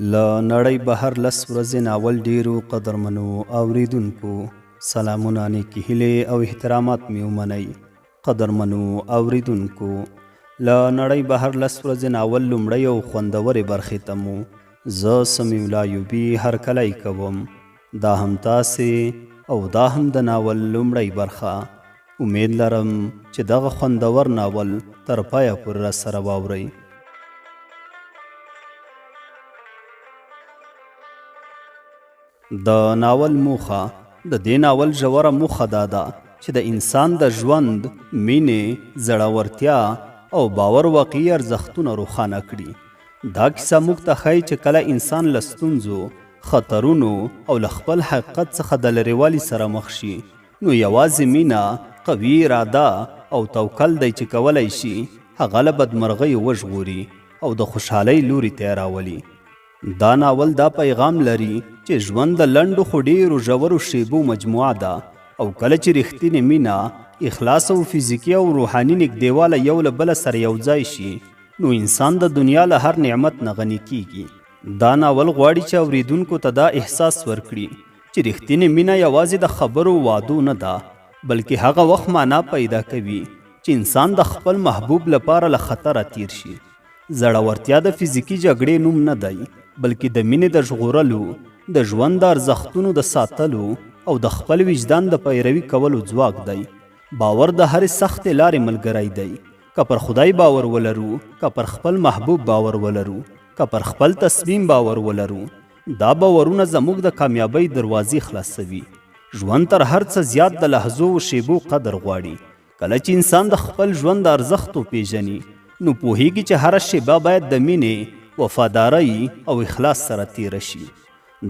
له نړۍ بهر 10 ورځې ناول ډیرو قدرمنو اوریدونکو سلامونه، نیکې هیلې او احترامات مې ومنئ. قدرمنو اوریدونکو، له نړۍ بهر 10 ورځې ناول لومړۍ او خوندورې برخې ته مو زه سمیع الله ایوبي هرکلی کوم. دا هم تاسې او دا هم د ناول لومړۍ برخه. امید لرم چې دغه خوندور ناول تر پایه پورې راسره واورئ. د ناول موخه، د دې ناول ژوره موخه دا ده چې د انسان د ژوند، مینې، زړورتیا او باور واقعي ارزښتونه روښانه کړي. دا کیسه موږ ته ښایي چې کله انسان له ستونزو، خطرونو او له خپل حقیقت څخه د لرېوالي سره مخ شي، نو یوازې مینه، قوي اراده او توکل دی چې کولی شي هغه له بدمرغۍ وژغوري او د خوشحالۍ لوري ته یې راولي. دا ناول دا پیغام لري چې ژوند د لنډو خو ډیرو ژورو شیبو مجموعه ده، او کله چې رښتینې مینه، اخلاص او فزیکي او روحاني نږدېواله یو له بله سره یو ځای شي، نو انسان د دنیا له هر نعمت نه غني کیږي. دا ناول غواړي چې اوریدونکو ته دا احساس ورکړي چې رښتینې مینه یوازې د خبرو وعدو نه ده، بلکې هغه وخت معنا پیدا کوي چې انسان د خپل محبوب لپاره له خطره تیر شي. زړورتیا د فزیکي جګړې نوم نه دی، بلکې د مینې د ژغورلو، د ژوند د ارزښتونو د ساتلو او د خپل وجدان د پیروي کولو ځواک دی. باور د هرې سختې لارې ملګری دی. که پر خدای باور ولرو، که پر خپل محبوب باور ولرو، که پر خپل تصمیم باور ولرو، دا باورونه زموږ د کامیابۍ دروازې خلاصوي. ژوند تر هر څه زیات د لحظو و شیبو قدر غواړي. کله چې انسان د خپل ژوند د ارزښت وپېژني، نو پوهیږي چې هره شیبه باید د مینې، وفادارۍ او اخلاص سره تیره شي.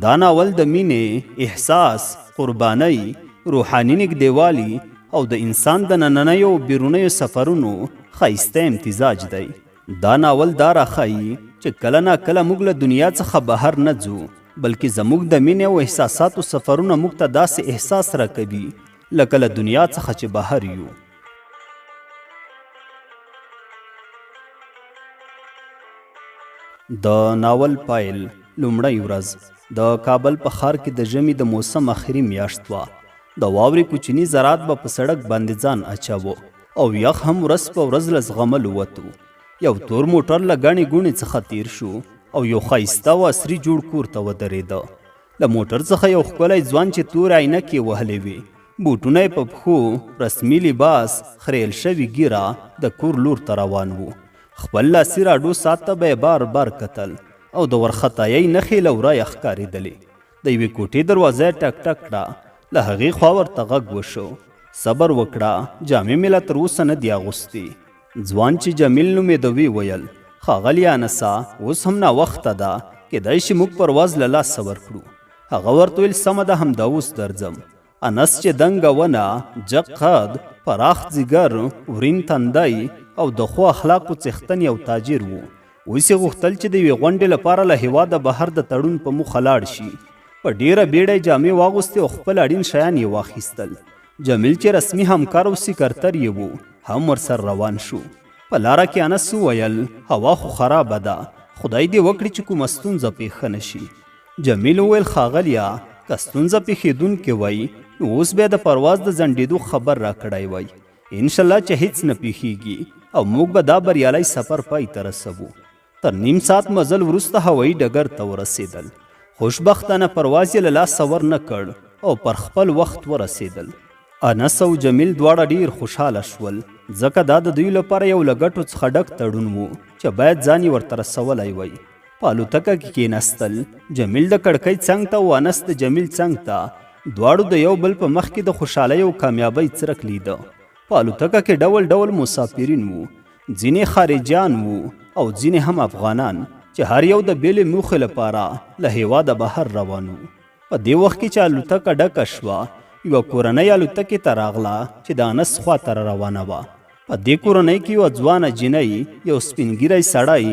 دا ناول د مینې، احساس، قربانۍ، روحاني نږدېوالي او د انسان د نننیو او بیرونیو سفرونو ښایسته امتزاج دی. دا ناول دا راښایي چې کله ناکله موږ له دنیا څخه بهر نه ځو، بلکې زموږ د مینې او احساساتو سفرونه موږ ته داسې احساس راکوي لکه له دنیا څخه چې بهر یو. د ناول پایل، لومړۍ ورځ. د کابل په ښار کې د ژمي د موسم اخري میاشت وه. د واورې کوچني ذرات به په سړک باندې ځان اچاوه او یخ هم ورځ په ورځ له زغملو وتو. یو تور موټر له ګڼې ګوڼې څخه تیر شو او یو ښایسته او عصري جوړ کور ته ودرېده. له موټر څخه یو ښکلی ځوان چې تورې عینکې وهلې وې، بوټونه یې په پښو، رسمي لباس، خریل شوي ږیره د کور لور ته روان و. خپل لاسي راډو ساعت ته به یې بار بار کتل او د ورختایۍ نښې له ورایه ښکارېدلې. د یوې کوټې دروازه یې ټک ټک کړه. له هغې خوا ورته غږ وشو: صبر وکړه، جامې مې لا تر اوسه نه دي اغوستې. ځوان چې جمیل نومېده ویې ویل: ښاغلې انسه، اوس هم ناوخته ده، کیدای شي موږ پرواز له لاسه ورکړو. هغه ورته ویل: سمه ده، همدا اوس درځم. انس چې دنګه ونه، جګ قد، پراخ ځیګر، ورین تندی او د ښو اخلاقو څښتن یو تاجر و. اوس یې غوښتل چې د یوې غونډې لپاره له هېواده بهر د تړون په موخه لاړ شي. په ډېره بیړه یې جامې واغوستې او خپل اړین شیان یې واخیستل. جمیل چې رسمي همکار او سکرتر یې و هم ورسره روان شو. په لاره کې انس وویل: هوا خو خرابه ده، خدای دې وکړي چې کومه ستونزه پېښه نه شي. جمیل وویل: ښاغلیه، که ستونزه پېښېدونکې وای نو اوس بیا د پرواز د ځنډېدو خبر راکړی وای. انشاءالله چې هیڅ نه پېښېږي او موږ به دا بریالی سفر پای ته رسوو. تر نیم ساعت مزل وروسته هوایي ډګر ته ورسېدل. خوشبختانه پرواز یې له لاسه ور نه کړ او پر خپل وخت ورسېدل. انس او جمیل دواړه ډیر خوشحاله شول، ځکه دا د دوی لپاره یو له ګټو څخه ډک تړون و چې باید ځان یې ورته رسولی وی. په الوتکه کې کېناستل. جمیل د کړکۍ څنګ ته او انس د جمیل څنګ ته. دواړو د یو بل په مخ کې د خوشحالۍ او کامیابۍ څرک لیده. په الوتکه کې ډول ډول مسافرین وو، ځینې خارجیان وو او ځینې هم افغانان چې هر یو د بېلې موخې لپاره له هېواده بهر روان وو. په دې وخت کې چې الوتکه ډکه شوه، یوه کورنۍ الوتکې ته راغله چې د انس خوا ته روانه وه. په دې کورنۍ کې یوه ځوانه جینۍ، یو سپین ږیری سړی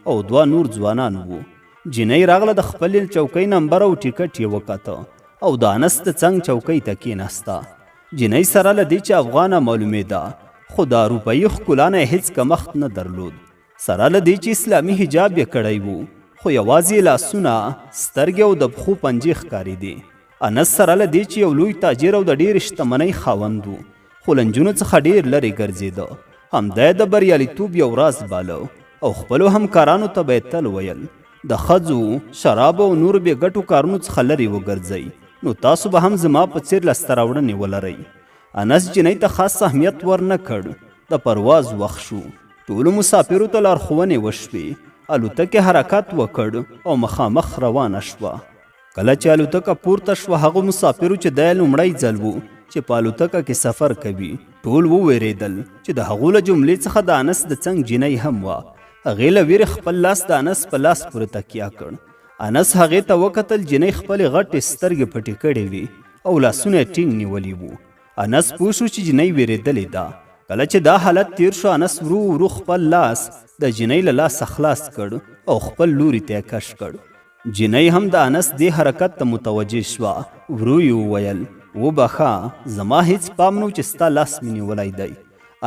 او دوه نور ځوانان وو. جینۍ راغله، د خپلې چوکۍ نمبر او ټیکټ یې وکته او د انس د څنګ چوکۍ ته کېناسته. جینۍ سره له دې چې افغانه معلومېده، خو د اروپایي ښکلا نه هېڅ کمښت نه درلود. سره له دې چې اسلامي حجاب یې کړی و، خو یوازې لاسونه، سترګې او د پښو پنجې ښکارېدې. انس سره له دې چې یو لوی تاجر او د ډېرې شتمنۍ خاوند و، خو له نجونو څخه ډېر لرې ګرځېده. همدا یې د بریالیتوب یو راز باله او خپلو همکارانو ته به یې تل ویل د ښځو، شرابو او نورو بې ګټو کارونو څخه لرې وګرځئ، نو تاسو به هم زما په څېر لاسته راوړنې ولرئ. انس جنۍ ته خاص اهمیت ورنه کړ. د پرواز وخت شو. ټولو مسافرو ته لارښوونې وشوې. الوتکې حرکت وکړ او مخامخ روانه شوه. کله چې الوتکه پورته شوه، هغو مسافرو چې دی لومړی ځل و چې په الوتکه کې سفر کوي، ټول وویرېدل چې د هغو له جملې څخه د انس د څنګ جنۍ هم وه. هغې له ویرې خپل لاس د انس په لاس پورې تکیه کړ. انس هغې ته وکتل. جنۍ خپلې غټې سترګې پټې کړې وې او لاسونه یې ټینګ نیولي وو. انس پوه شو چې جنۍ ویرېدلې ده. کله چې دا حالت تیر شو، انس ورو ورو خپل لاس د جنۍ له لاسه خلاص کړ او خپل لوري ته یې کش کړ. جنۍ هم د انس دې حرکت ته متوجه شوه. ورو یې وویل وبخه، زما هیڅ پام نه و چې ستا لاس مې نیولی دی.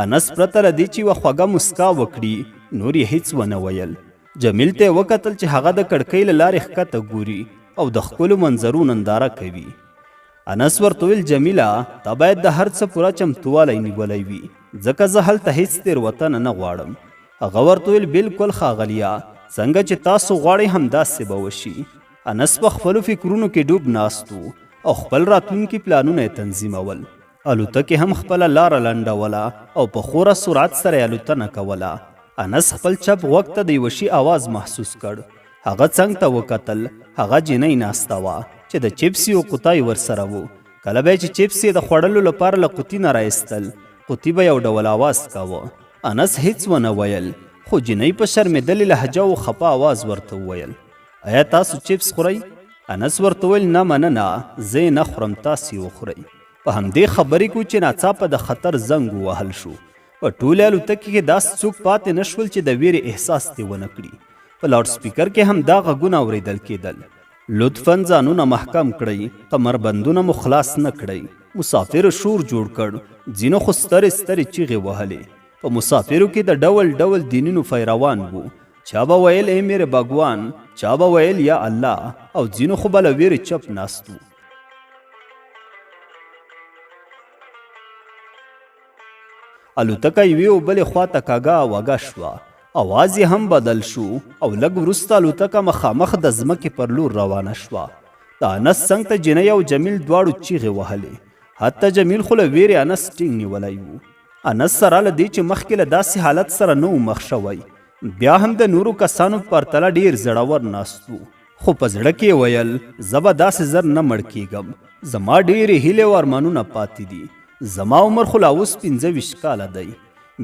انس پرته له دې چې یوه خوږه مسکا وکړي، نور یې هیڅ ونه ویل. جمیل ته یې وکتل چې هغه د کړکۍ له لارې ښکته ګوري او د ښکلو منظرو ننداره کوي. انس ورته ویل جمیله، تا باید د هر څه پوره چمتووالی نیولی وي، ځکه زه هلته هیڅ تېروتنه نه غواړم. هغه ورته ویل بالکل ښاغلیه، څنګه چې تاسو غواړئ همداسې به وشي. انس په خپلو فکرونو کې ډوب ناست و او خپل راتلونکي پلانونه یې تنظیمول. الوتکې هم خپله لاره لنډوله او په خوره سرعت سره یې الوتنه کوله. انس خپل چپ غوږ ته د یوه شي آواز محسوس کړ. هغه څنګ ته وکتل. هغه جنۍ ناسته وه چې د چپس یو قوطی ورسره و. کله به چې چپس یې د خوړلو لپاره له قوطي نه رایستل، قوطي به یو ډول آواز کاوه. انس هیڅ ونه ویل، خو جنۍ په شرمېدلې لهجه او خفه آواز ورته وویل ایا تاسو چپس خورئ؟ انس ورته ویل نه مننه، زه یې نه خورم، تاسې وخورئ. په همدې خبرې کې چې ناڅاپه د خطر زنګ ووهل شو. په ټولې الوتکې کې داسې څوک پاتې نه شول چې د ویرې احساس دې ونه کړي. په لاوډ سپیکر کې هم دا غږونه اورېدل کېدل. لطفاً ځانونه محکم کړئ، کمربندونه مو خلاص نه کړئ. مسافرو شور جوړ کړ. ځینو خو سترې سترې چیغې وهلې. په مسافرو کې د ډول ډول دینونو پیروان وو. چا به ویل ای میرے باګوان، چا به ویل یا الله، او ځینو خو به له ویرې چپ ناست وو. الوتکه یوې او بلې خوا ته کږه وږه شوه. اواز یې هم بدل شو او لږ وروسته الوتکه مخامخ د ځمکې پر لور روانه شوه. د انس څنګ ته جنۍ او جمیل دواړو چیغې وهلې. حتی جمیل خو له ویرې انس ټینګ نیولی و. انس سره له دې چې مخکې له داسې حالت سره نه و مخ شوی، بیا هم د نورو کسانو په پرتله ډیر زړور ناست و. خو په زړه کې ویل زه به داسې زر نه مړ کیږم. زما ډېرې هیلې او ارمانونه پاتې دي. زما عمر خو لا اوس 25 کاله دی.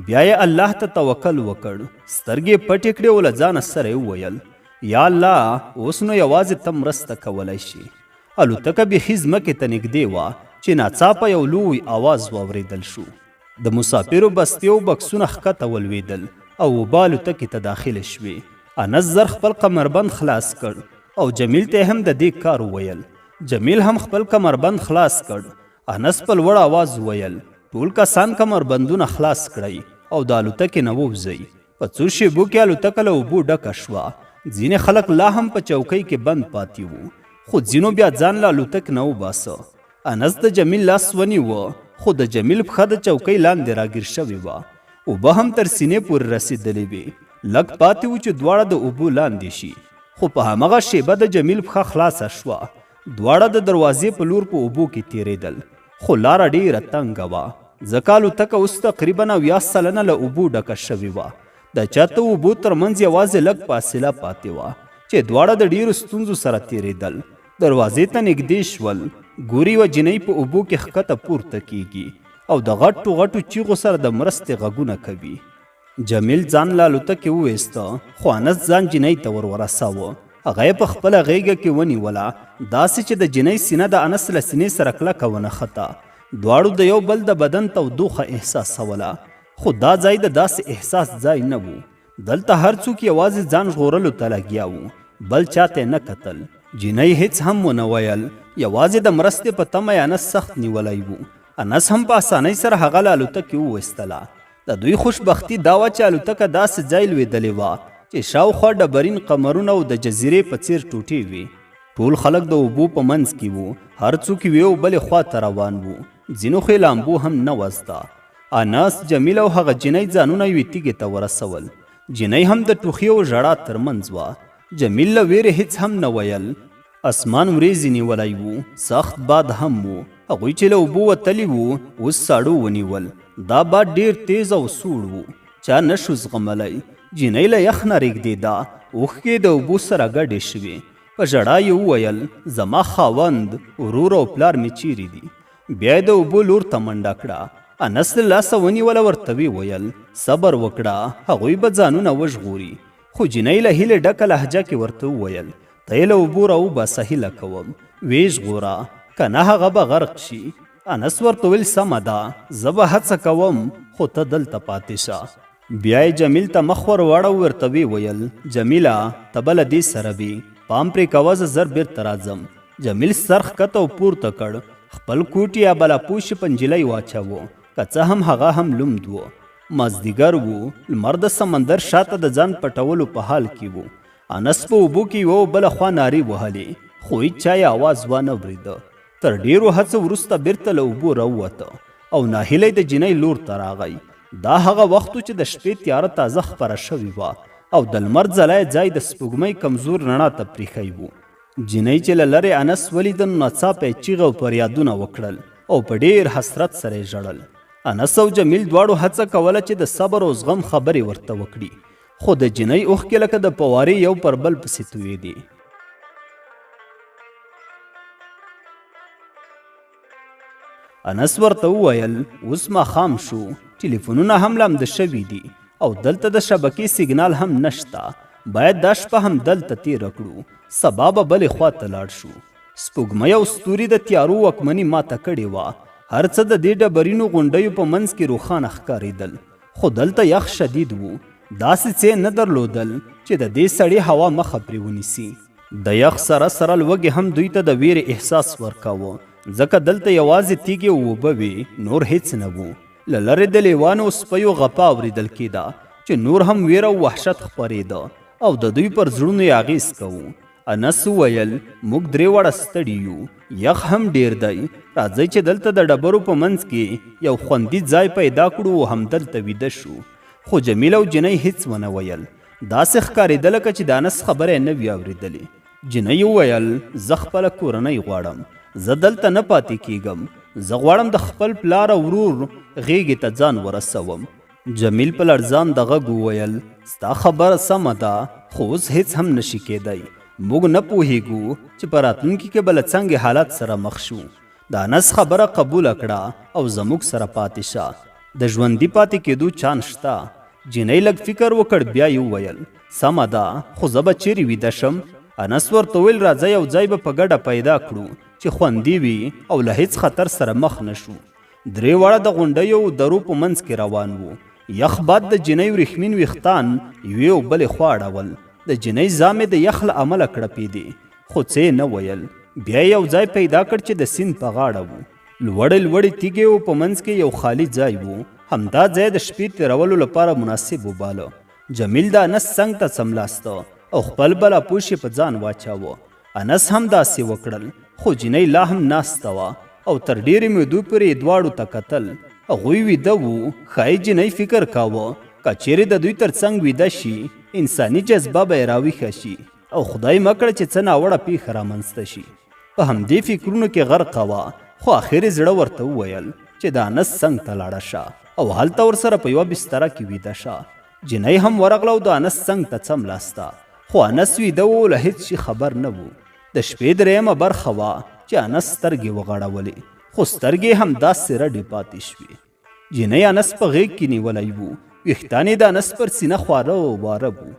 بیا یې الله ته توکل وکړ. سترګې پټې کړې او له ځانه سره یې وویل یا الله، اوس نو یوازې ته مرسته کولی شي. الوتکه بیخي ځمکې ته نږدې وه چې ناڅاپه یو لوی آواز واورېدل شو. د مسافرو بستې او بکسونه ښکته ولوېدل او اوبه الوتکې ته داخلې شوې. انس زر خپل کمربند خلاص کړ او جمیل ته هم د دې کار وویل. جمیل هم خپل کمربند خلاص کړ. انس په لوړ آواز وویل ټول کسان کمربندونه خلاص کړئ او د الوتکې نه ووځئ. په څو شېبو کې الوتکه له اوبو ډکه شوه. ځینې خلک لا هم په چوکۍ کې بند پاتې وو، خو ځینو بیا ځان له الوتکې نه وباسه. انس د جمیل لاس ونیوه، خو د جمیل پښه د چوکۍ لاندې راګیر شوې وه. اوبه هم تر سینې پورې رسېدلې وې. لږ پاتې و چې دواړه د اوبو لاندې شي، خو په همغه شیبه د جمیل پښه خلاصه شوه. دواړه د دروازې په لور په اوبو کې تېرېدل، خو لاره ډېره تنګه وه، ځکه الوتکه اوس تقریبا 80 سلنه له اوبو ډکه شوې وه. د چت او اوبو ترمنځ یوازې لږ فاصله پاتې وه چې دواړه د ډېرو ستونزو سره تېرېدل. دروازې ته نږدې شول. ګوري یوه جنۍ په اوبو کې ښکته پورته کیږي او د غټو غټو چیغو سره د مرستې غږونه کوي. جمیل ځان له الوتکې وویسته، خو انس ځان جنۍ ته ورورساوه. هغه یې په خپله غېږه کې ونیوله، داسې چې د جنۍ سینه د انس له سینې سره کلکه ونښته. دواړو د یو بل د بدن تودوخه احساسوله، خو دا ځای د داسې احساس ځای نه و. دلته هر څوک یوازې ځان ژغورلو ته لګیا و، بل چاته نه کتل. جنۍ هیڅ هم ونه ویل، یوازې د مرستې په تمه یې انس سخت نیولی و. انس هم په اسانۍ سره هغه له الوتکې وویستله. د دوی خوشبختي دا وه چې الوتکه داسې ځای لوېدلې وه چې شاوخوا ډبرین قمرونه او د جزیرې په څیر ټوټې وي. ټول خلک د اوبو په منځ کې وو، هر څوک یې یو بلې خوا ته روان وو. ځینو خې لامبو هم نه وسته. انس، جمیل او هغه جنۍ ځانونه یوې تیږې ته ورسول. جنۍ هم د ټوخي او ژړا ترمنځ وه. جمیل له ویرې هیڅ هم نه ویل. اسمان وریځې نیولی وو، سخت باد هم وو. هغوی چې له اوبو وتلي وو اوس ساړو ونیول. دا باد ډیر تیز او سوړ وو، چا نشو زغملی. جنۍ له یخ نه رېږدېده، اوښکې د اوبو سره ګډې شوې. په ژړا یې وویل زما خاوند، ورور او پلار مې چیرې دي؟ بیا یې د اوبو لور ته منډه کړه. انس له لاسه ونیوله، ورته ویې ویل صبر وکړه، هغوی به ځانونه وژغوري. خو جنۍ له هیلې ډکه لهجه کې ورته وویل ته یې له اوبو راوباسه، هیله کوم ویې ژغوره، که نه هغه به غرق شي. انس ورته ویل سمه ده، زه به هڅه کوم، خو ته دلته پاتې شه. بیا یې جمیل ته مخ ور واړو، ورته ویې ویل جمیله ته به له دې سره وي، پام پرې کوه، زه زر بیرته راځم. جمیل سر ښکته او پورته کړ، خپل کوټ یا بلاپوشي په نجلۍ واچوه، که څه هم هغه هم لومد و. مازدیګر و، لمر د سمندر شاته د ځان پټولو په حال کې و. انس په اوبو کې یوه بله خوا نارې وهلې، خو هېڅ چا یې اواز وانه اورېده. تر ډېرو هڅو وروسته بیرته له اوبو راووته او ناهیلی د جنۍ لور ته راغی. دا هغه وخت و چې د شپې تیاره تازه خپره شوې وه او د لمر ځلی ځای د سپوږمۍ کمزور رڼا ته پریښی و. جنۍ چې له لرې انس ولیده نو ناڅاپه یې چیغه او فریادونه وکړل او په ډېر حسرت سره یې ژړل. انس او جمیل دواړو هڅه کوله چې د صبر او زغم خبرې ورته وکړي، خو د جنۍ اوښکې لکه د فوارې یو پر بل پسې تویېدې. انس ورته وویل اوس ماښام شو، ټلیفونونه هم لمده شوي دي او دلته د شبکې سیګنال هم نشته. باید دا شپه هم دلته تیره کړو، سبا به بلې خوا ته لاړ شو. سپوږمۍ او ستوري د تیارو واکمني ماته کړې وه. هر څه د دې ډبرینو غونډیو په منځ کې روښانه ښکارېدل، خو دلته یخ شدید و. داسې څه نه درلودل چې د دې سړې هوا مخه پرې ونیسي. د یخ سره سره لوږې هم دوی ته د ویرې احساس ورکاوه، ځکه دلته یوازې تیږې او اوبه وې، نور هیڅ نه و. له لرې د لیوانو او سپیو غپا اورېدل کېده چې نور هم ویره او وحشت خپرېده او د دوی پر زړونو یې اغېز کوو. انس وویل موږ درې واړه ستړي یو، یخ هم ډیر دی، راځئ چې دلته د ډبرو په منځ کې یو خوندي ځای پیدا کړو او همدلته ویده شو. خو جمیل او جنۍ هیڅ ونه ویل. داسې ښکارېده لکه چې د انس خبره یې نه وي اورېدلې. جنۍ وویل زه خپله کورنۍ غواړم، زه دلته نه پاتې کیږم، زه غواړم د خپل پلار او ورور غېږې ته ځان ورسوم. جمیل په لړزان د غږ وویل ستا خبره سمه ده، خو اوس هیڅ هم نشي کېدی. موږ نه پوهیږو چې په راتلونکي کې به له څنګه حالات سره مخ شو. د انس خبره قبوله کړه او زموږ سره پاتې شه، د ژوندي پاتې کېدو چانس شته. جنۍ لږ فکر وکړ، بیا یې وویل سمه ده، خو زه به چیرې ویده شم؟ انس ورته ویل راځه یو ځای به په ګډه پیدا کړو چې خوندي وي او له هیڅ خطر سره مخ نه شو. درې واړه د غونډیو او درو په منځ کې روان وو. یخ باد د جنۍ وریښمین ویښتان یوې او بلې خوا اړول. د جنۍ زامې د یخ له امله کړپېدې، خو څه نه ویل. بیا یو ځای پیدا کړ چې د سیند په غاړه و. لوړې لوړې تیږې و، په منځ کې یو خالي ځای و. همدا ځای د شپې تېرولو لپاره مناسب وباله. جمیل د انس څنګ ته څملاسته او خپل بلاپوش په ځان واچاوه. انس هم داسې وکړل، خو جنۍ لا هم ناسته وه او تر ډېرې مودې پورې یې دواړو ته کتل. هغوی ویده وو. ښایي جنۍ فکر کاوه که چیرې د دوی تر څنګ ویده شي انساني جذبه به یې راویښه شي او خدای مه کړه چې څه ناوړه پیښه رامنځته شي. په همدې فکرونو کې غرقه وه، خو اخر یې زړه ورته وویل چې د انس څنګ ته لاړه شه او هلته ورسره په یوه بستره کې ویده شه. جنۍ هم ورغله او د انس څنګ ته څملاسته، خو انس ویده و، له هیڅ شي خبر نه و. د شپې درېیمه برخه وه چې انس سترګې وغړولې، خو سترګې هم داسې رډې پاتې شوې. جنۍ انس په غېږ کې نیولی و، ویښتان یې د انس پر سینه خواره و واره و.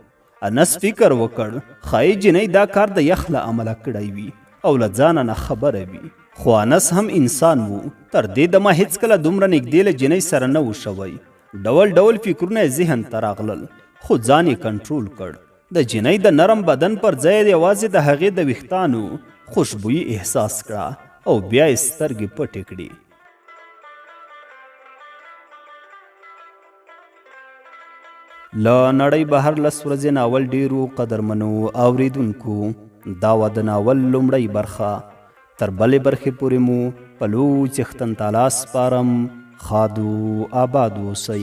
انس فکر وکړ ښایي جنۍ دا کار د یخ له امله کړی وي او له ځانه نه خبره وي. خو انس هم انسان و. تر دې دمه هېڅکله دومره نږدې له جنۍ سره نه و شوی. ډول ډول فکرونه یې ذهن ته راغلل، خو ځان یې کنټرول کړ. د جنۍ د نرم بدن پر ځای یوازې د هغې د ویښتانو خوشبويي احساس کړه او بیا یې سترګې پټې کړې. له نړۍ بهر 10 ورځې ناول ډیرو قدرمنو اوریدونکو دا وه د ناول لومړۍ برخه. تر بلې برخې پورې مو په لوی څښتن تعالی سپارم. ښاد و آباد اوسئ.